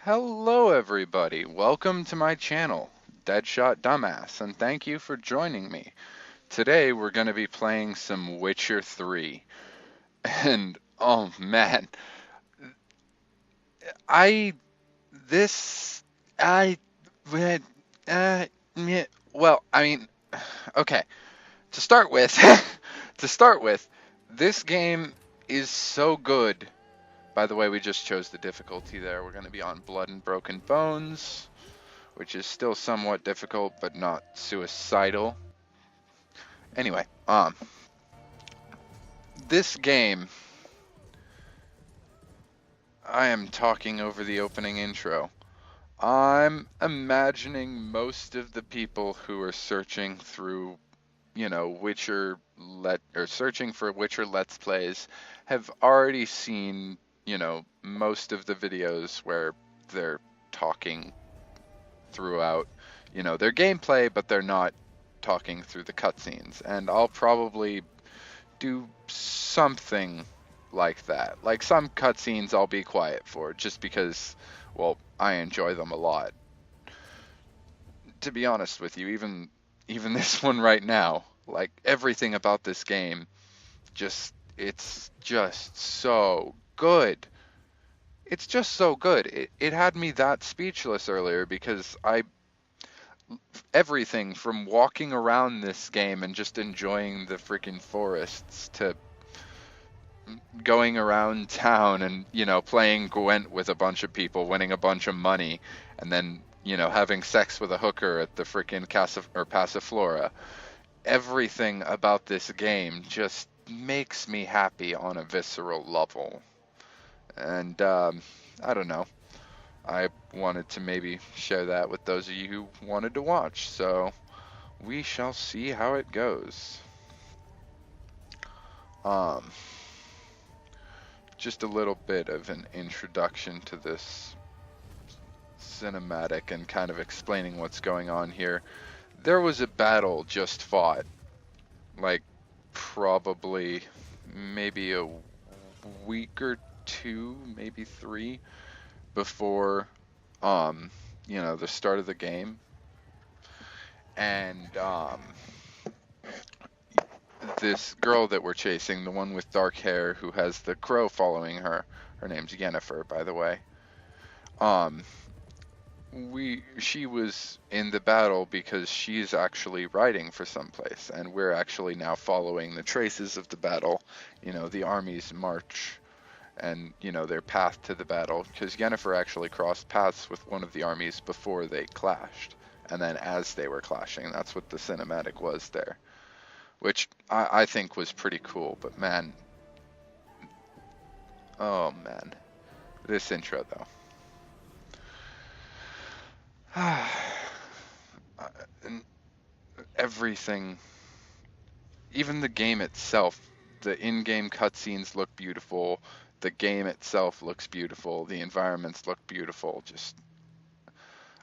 Hello everybody, welcome to my channel, Deadshot Dumbass, and thank you for joining me. Today we're going to be playing some Witcher 3, and oh man, I, this, I, uh, meh, well, I mean, okay, to start with, to start with, this game is so good. By the way, we just chose the difficulty there. We're going to be on Blood and Broken Bones, which is still somewhat difficult, but not suicidal. Anyway, this game, I am talking over the opening intro. I'm imagining most of the people who are searching through, searching for Witcher Let's Plays have already seen, most of the videos where they're talking throughout, their gameplay, but they're not talking through the cutscenes. And I'll probably do something like that. Like some cutscenes I'll be quiet for just because, well, I enjoy them a lot. To be honest with you, even this one right now, like everything about this game, it's just so good. It's just so good. It had me that speechless earlier because I everything from walking around this game and just enjoying the freaking forests to going around town and, playing Gwent with a bunch of people, winning a bunch of money, and then, having sex with a hooker at the freaking Casa or Passiflora. Everything about this game just makes me happy on a visceral level. And, I don't know. I wanted to maybe share that with those of you who wanted to watch, so we shall see how it goes. Um, just a little bit of an introduction to this cinematic and kind of explaining what's going on here. There was a battle just fought, like probably maybe a week or two, maybe three before the start of the game. And this girl that we're chasing, the one with dark hair who has the crow following her, her name's Yennefer, by the way. Um, she was in the battle because she's actually riding for someplace, and we're actually now following the traces of the battle, the army's march and, their path to the battle, because Yennefer actually crossed paths with one of the armies before they clashed, and then as they were clashing, that's what the cinematic was there, which I think was pretty cool. But man, oh man, this intro though. And everything, even the game itself, the in-game cutscenes look beautiful. The game itself looks beautiful. The environments look beautiful. Just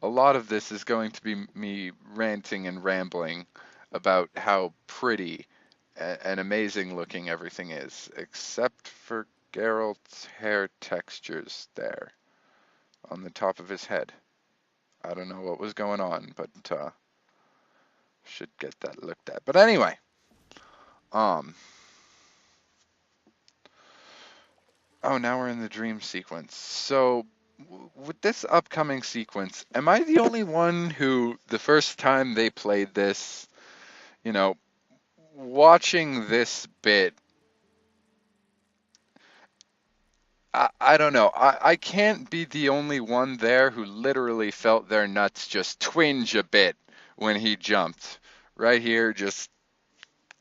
a lot of this is going to be me ranting and rambling about how pretty and amazing looking everything is, except for Geralt's hair textures there on the top of his head. I don't know what was going on, but should get that looked at. But anyway, um, oh, now we're in the dream sequence. So, with this upcoming sequence, am I the only one who, the first time they played this, you know, watching this bit, I don't know. I can't be the only one there who literally felt their nuts just twinge a bit when he jumped. Right here, just,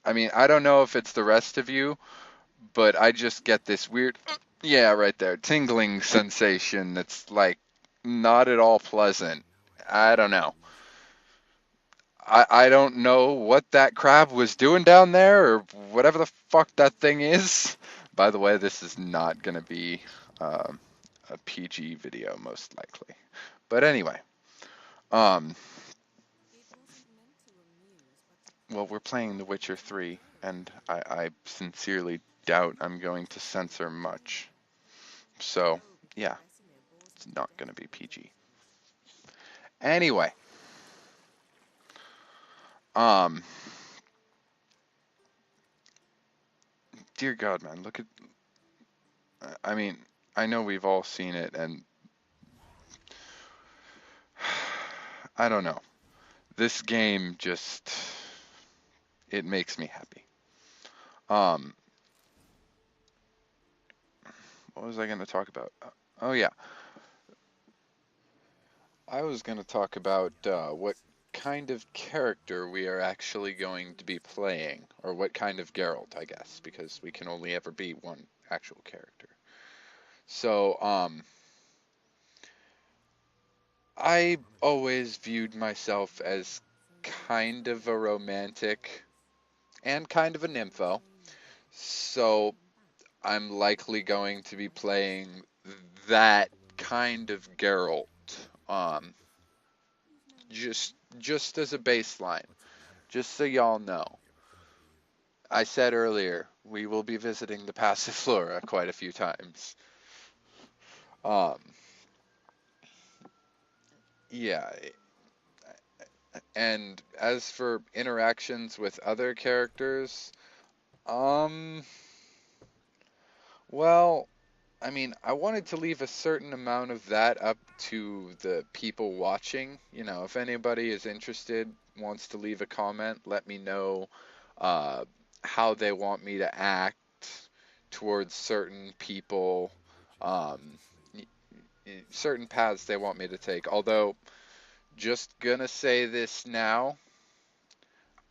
I mean, I don't know if it's the rest of you, but I just get this weird, yeah, right there, tingling sensation that's like not at all pleasant. I don't know. I don't know what that crab was doing down there or whatever the fuck that thing is. By the way, this is not going to be um, a PG video, most likely. But anyway, um, well, we're playing The Witcher 3, and I sincerely doubt I'm going to censor much. So, yeah. It's not going to be PG. Anyway, dear God, man, look at. I mean, I know we've all seen it, and I don't know. This game just, it makes me happy. Um, what was I going to talk about? Oh yeah, I was going to talk about what kind of character we are actually going to be playing, or what kind of Geralt, I guess, because we can only ever be one actual character. So, I always viewed myself as kind of a romantic and kind of a nympho. So I'm likely going to be playing that kind of Geralt. Um, just as a baseline, just so y'all know. I said earlier we will be visiting the Passiflora quite a few times. Um, yeah, and as for interactions with other characters, um, well, I mean, I wanted to leave a certain amount of that up to the people watching. You know, if anybody is interested, wants to leave a comment, let me know uh, how they want me to act towards certain people, um, certain paths they want me to take. Although, just gonna say this now,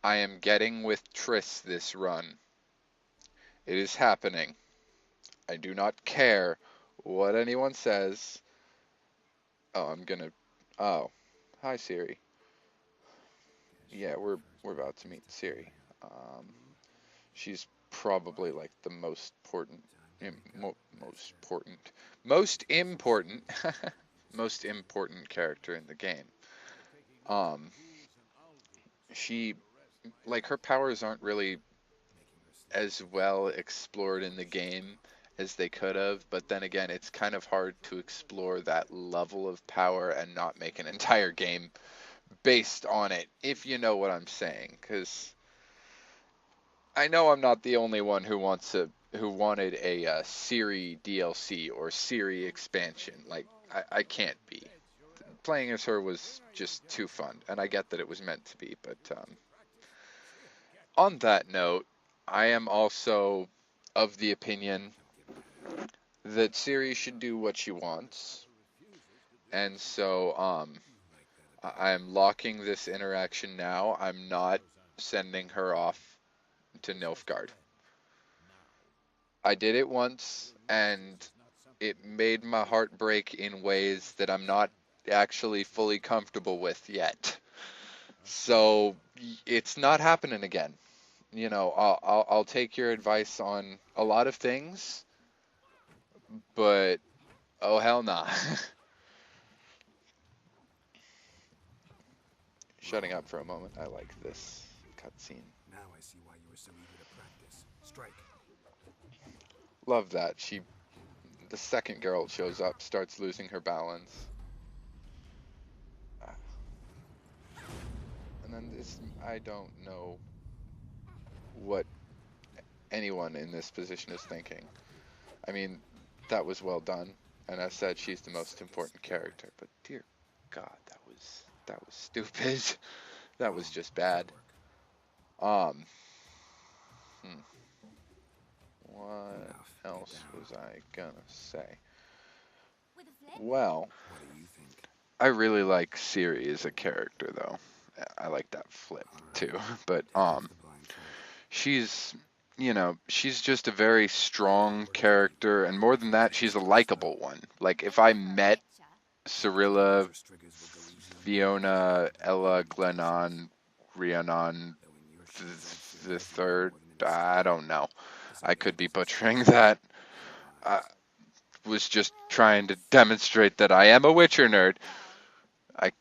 I am getting with Triss this run. It is happening. I do not care what anyone says. Oh, I'm gonna. Oh, hi Siri. Yeah, we're about to meet Siri. Um, she's probably like the most important, most important, most important, most important character in the game. Um, she like her powers aren't really as well explored in the game as they could have, but then again, it's kind of hard to explore that level of power and not make an entire game based on it, if you know what I'm saying. Because I know I'm not the only one who wanted a Ciri DLC or Ciri expansion. Like I can't be. Playing as her was just too fun, and I get that it was meant to be. But on that note, I am also of the opinion that Ciri should do what she wants, and so I'm locking this interaction now. I'm not sending her off to Nilfgaard. I did it once, and it made my heart break in ways that I'm not actually fully comfortable with yet. So it's not happening again. You know, I'll take your advice on a lot of things, but oh hell nah. Shutting up for a moment. I like this cutscene. Now I see why you were so eager to practice. Strike. Love that. The second Geralt shows up, starts losing her balance. And then this, I don't know what anyone in this position is thinking. I mean, that was well done, and I said she's the most important character, but dear God, that was stupid. That was just bad. Um, hmm. What else was I gonna say? Well, I really like Ciri as a character, though. I like that flip too, but she's she's just a very strong character, and more than that, she's a likable one. Like if I met Cirilla, Fiona, Ella, Glennon, Rhiannon the third, I don't know. I could be butchering that. I was just trying to demonstrate that I am a Witcher nerd. I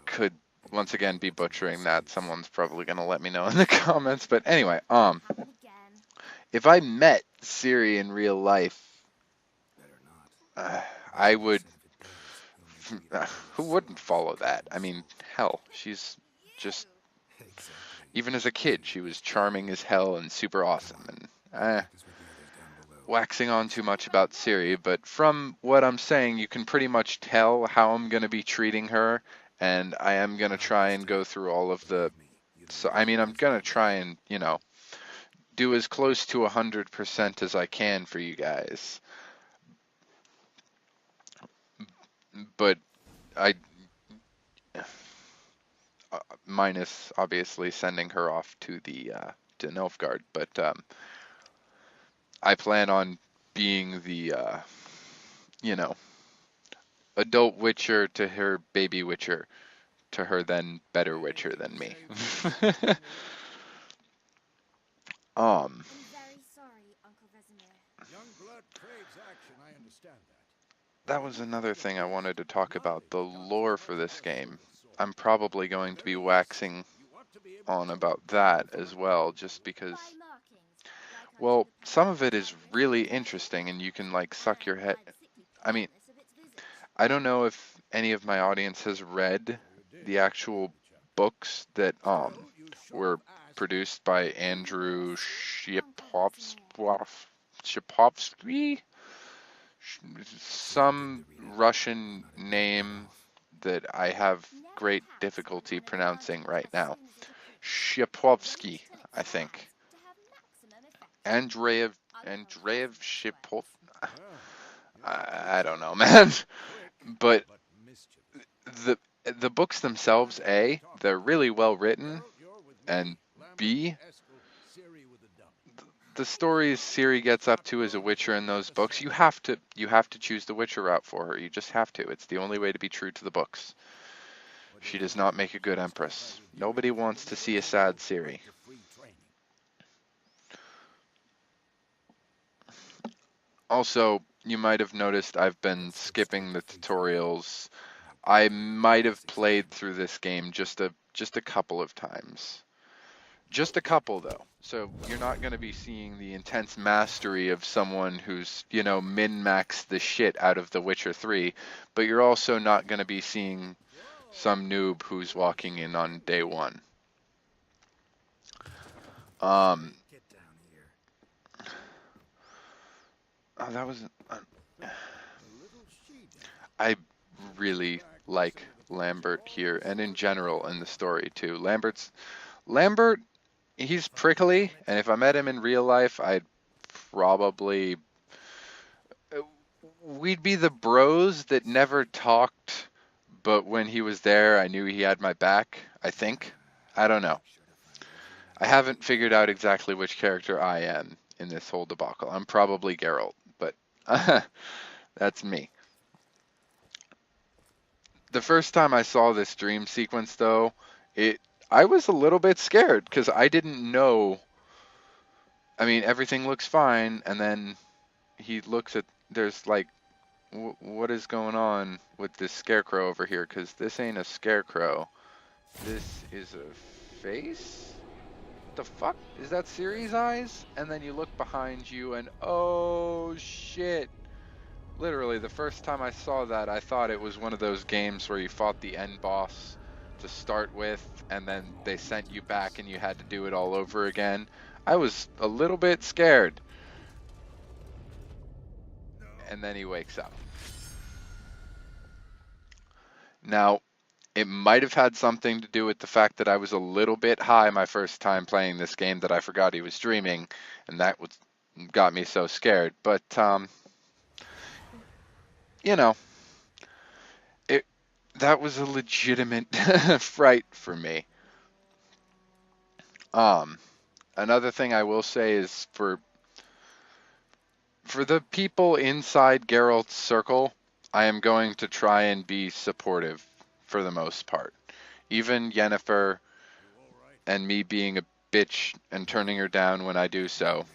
could once again be butchering that. Someone's probably gonna let me know in the comments. But anyway, if I met Ciri in real life, I would Who wouldn't follow that? I mean, hell, she's just, Exactly. even as a kid, she was charming as hell and super awesome. And Practice with the others down below. waxing on too much about Siri, but from what I'm saying, you can pretty much tell how I'm going to be treating her, and I am going to try and go through all of the. So, I mean, I'm going to try and, do as close to 100% as I can for you guys. But I, minus obviously sending her off to the to Nilfgaard, but I plan on being the you know adult Witcher to her baby Witcher to her then better Witcher than me. um, I'm very sorry, Uncle Vesemir. Young blood craves action, I understand that. that was another thing I wanted to talk about, the lore for this game. I'm probably going to be waxing You want to be able on about that as well, just because, By markings, like I well, did with some of the it is Violet really Fairy. interesting and you can like suck your And head. by the sickly I mean, quietness of its visage. I don't know if any of my audience has read the actual books that were produced by Andrew Shipovsky, some Russian name that I have Never great had difficulty one of pronouncing Arthur's right now. lessons as a kid. Shipovsky, Use tricks I think. to have maximum effect. Andreev Shipov. Ah, I don't know, man. quick, But but mischievous. the the books themselves, A, they're really well written, Geralt, you're with me. and Lambert, B, Eskel, Ciri with a dump. the stories Ciri gets up to as a Witcher in those books, you have to choose the Witcher route for her. You just have to. It's the only way to be true to the books. She does not make a good empress. Nobody wants to see a sad Ciri. Also, you might have noticed I've been skipping the tutorials. I might have played through this game just a couple of times. Just a couple though. So you're not going to be seeing the intense mastery of someone who's, min-maxed the shit out of The Witcher 3, but you're also not going to be seeing some noob who's walking in on day one. Get down here. Oh, that was. A little she-devil. I really like Lambert here, and in general in the story too. Lambert, he's prickly, and if I met him in real life, I'd probably we'd be the bros that never talked, but when he was there, I knew he had my back. I think. I don't know. I haven't figured out exactly which character I am in this whole debacle. I'm probably Geralt, but that's me. The first time I saw this dream sequence, though, I was a little bit scared because I didn't know. I mean, everything looks fine, and then he looks at. There's like, what is going on with this scarecrow over here? Because this ain't a scarecrow. This is a face? The fuck? Is that Ciri's eyes? And then you look behind you and oh shit. Literally, the first time I saw that, I thought it was one of those games where you fought the end boss to start with, and then they sent you back and you had to do it all over again. I was a little bit scared. And then he wakes up. Now, it might have had something to do with the fact that I was a little bit high my first time playing this game that I forgot he was dreaming, and that got me so scared. But you know, that was a legitimate fright for me. Another thing I will say is for the people inside Geralt's circle, I am going to try and be supportive for the most part. Even Yennefer and me being a bitch and turning her down when I do so,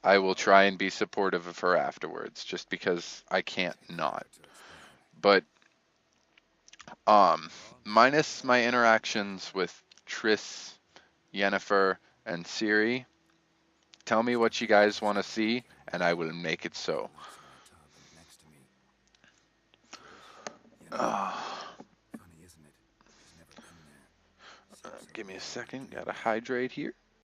I will try and be supportive of her afterwards, just because I can't not. But minus my interactions with Triss, Yennefer, and Ciri, tell me what you guys want to see, and I will make it so. Funny, isn't it? She's never been there. Seems so Give me a long second. ago. Gotta hydrate here.